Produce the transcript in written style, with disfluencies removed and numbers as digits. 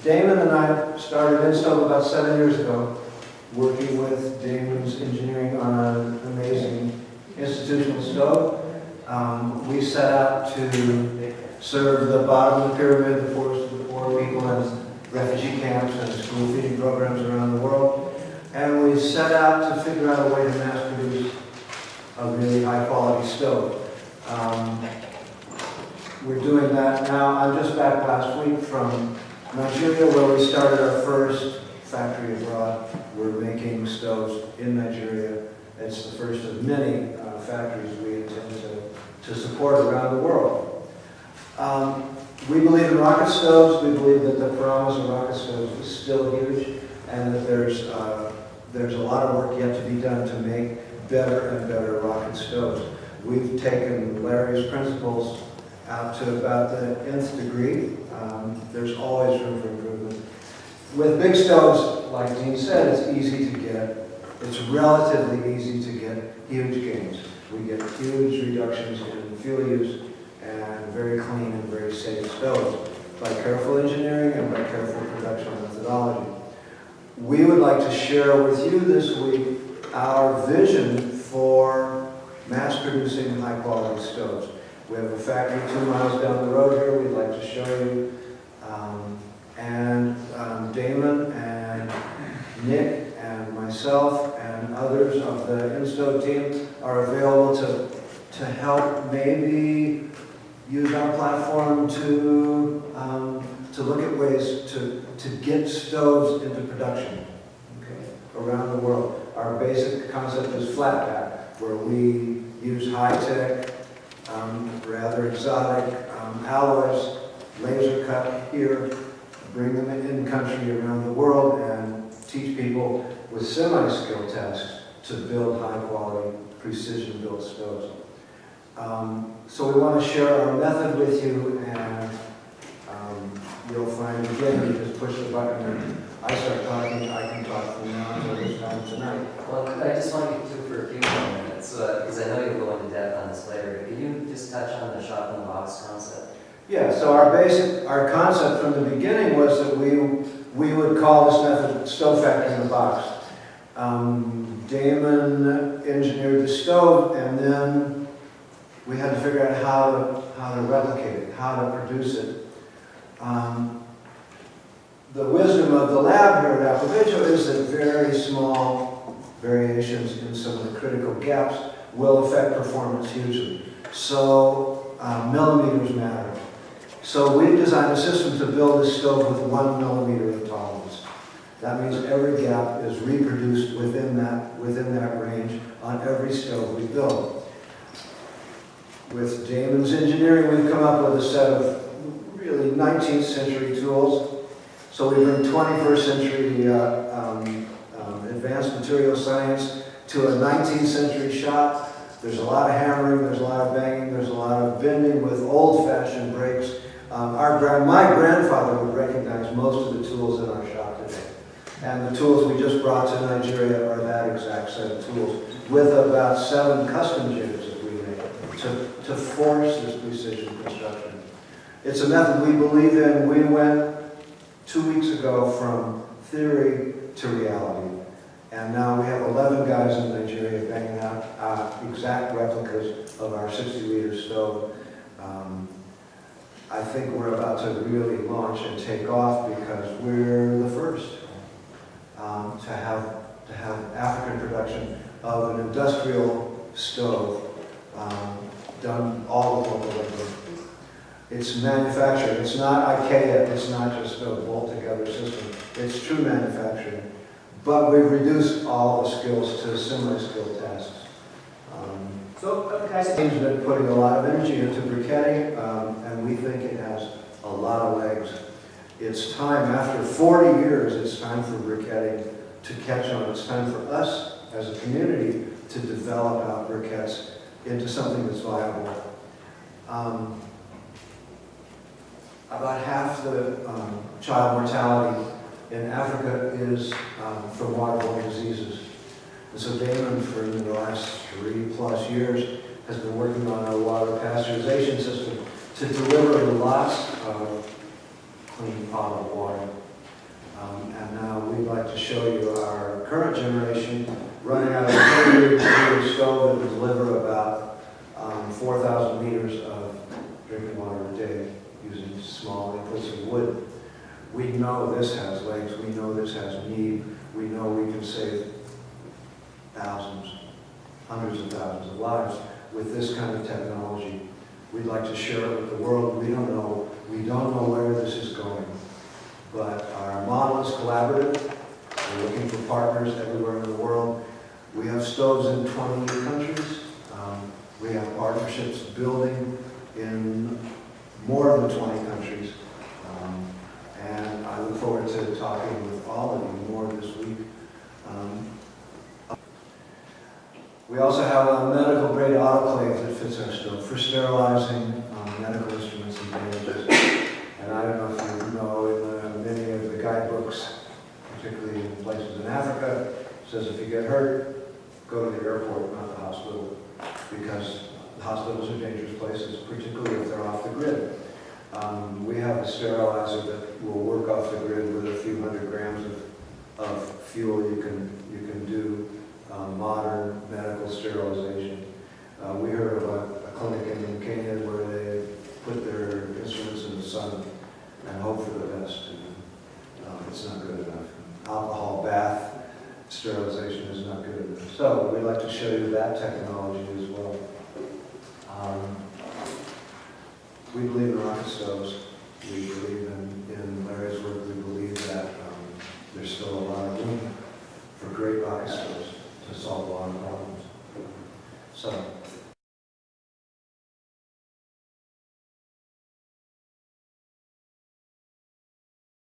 Damon and I started InStove about 7 years ago, working with Damon's engineering on an amazing institutional stove. We set out to serve the bottom of the pyramid, the poorest of the poor people in refugee camps and school feeding programs around the world. And we set out to figure out a way to mass produce a really high quality stove. We're doing that now. I'm just back last week from Nigeria, where we started our first factory abroad. We're making stoves in Nigeria. It's the first of many factories we intend to support around the world. We believe in rocket stoves. We believe that the promise of rocket stoves is still huge, and that there's a lot of work yet to be done to make better and better rocket stoves. We've taken Larry's principles out to about the nth degree. There's always room for improvement. With big stoves, like Dean said, it's easy to get. It's relatively easy to get huge gains. We get huge reductions in fuel use and very clean and very safe stoves by careful engineering and by careful production methodology. We would like to share with you this week our vision for mass producing high quality stoves. We have a factory 2 miles down the road here we'd like to show you. Damon and Nick and myself and others of the InStove team are available to help maybe use our platform to look at ways to get stoves into production, okay, around the world. Our basic concept is flat pack, where we use high-tech, rather exotic alloys, laser cut here, bring them in country around the world, and teach people with semi-skilled tasks to build high-quality, precision-built stoves. So we want to share our method with you, and you'll find, again, you just push the button and I start talking. I can talk from now until this time tonight. Well, I just want you to for a few more minutes, because I know you'll go into depth on this later. Can you just touch on the shop in the box concept? Yeah, so our concept from the beginning was that we would call this method stove factory in a box. Damon engineered the stove, and then we had to figure out how to replicate it, how to produce it. The wisdom of the lab here at Appalachia is that very small variations in some of the critical gaps will affect performance hugely. So millimeters matter. So we've designed a system to build a stove with 1 millimeter of tolerance. That means every gap is reproduced within that range on every stove we build. With Damon's engineering, we've come up with a set of really 19th century tools. So we bring 21st century advanced material science to a 19th century shop. There's a lot of hammering, there's a lot of banging, there's a lot of bending with old-fashioned brakes. My grandfather would recognize most of the tools in our shop today. And the tools we just brought to Nigeria are that exact set of tools, with about 7 custom jigs that we made to force this precision construction. It's a method we believe in. We went 2 weeks ago from theory to reality. And now we have 11 guys in Nigeria banging out exact replicas of our 60-liter stove. I think we're about to really launch and take off because we're the first to have African production of an industrial stove done all with local labor. It's manufactured. It's not IKEA. It's not just a bolt-together system. It's true manufacturing. But we've reduced all the skills to semi-skilled tasks. So guys, team's been putting a lot of energy into briquetting, and we think it has a lot of legs. It's time, after 40 years, it's time for briquetting to catch on. It's time for us as a community to develop our briquettes into something that's viable. About half the child mortality in Africa is from waterborne diseases. And so Damon, for the last 3+ years, has been working on a water pasteurization system to deliver lots of clean potable water And now we'd like to show you our current generation running out of a 30-liter stove that will deliver about 4,000 liters of drinking water a day using small inputs of wood. We know this has legs, we know this has need, we know we can save thousands, hundreds of thousands of lives with this kind of technology. We'd like to share it with the world. We don't know where this is going, but our model is collaborative. We're looking for partners everywhere in the world. We have stoves in 28 countries. We have partnerships building in more than 20 countries. And I look forward to talking with all of you more this week. We also have a medical grade autoclave that fits our stove for sterilizing medical instruments and bandages. And I don't know if you know, in many of the guidebooks, particularly in places in Africa, it says if you get hurt, go to the airport, not the hospital, because the hospitals are dangerous places, particularly if they're off the grid. We have a sterilizer that will work off the grid with a few hundred grams of fuel. You can do modern medical sterilization. We heard about a clinic in Kenya where they put their instruments in the sun and hope for the best. It's not good enough. Alcohol bath sterilization is not good enough. So we'd like to show you that technology as well. We believe in rocket stoves. We believe in Larry's work. We believe that there's still a lot of room for great rocket stoves to solve a lot of problems. So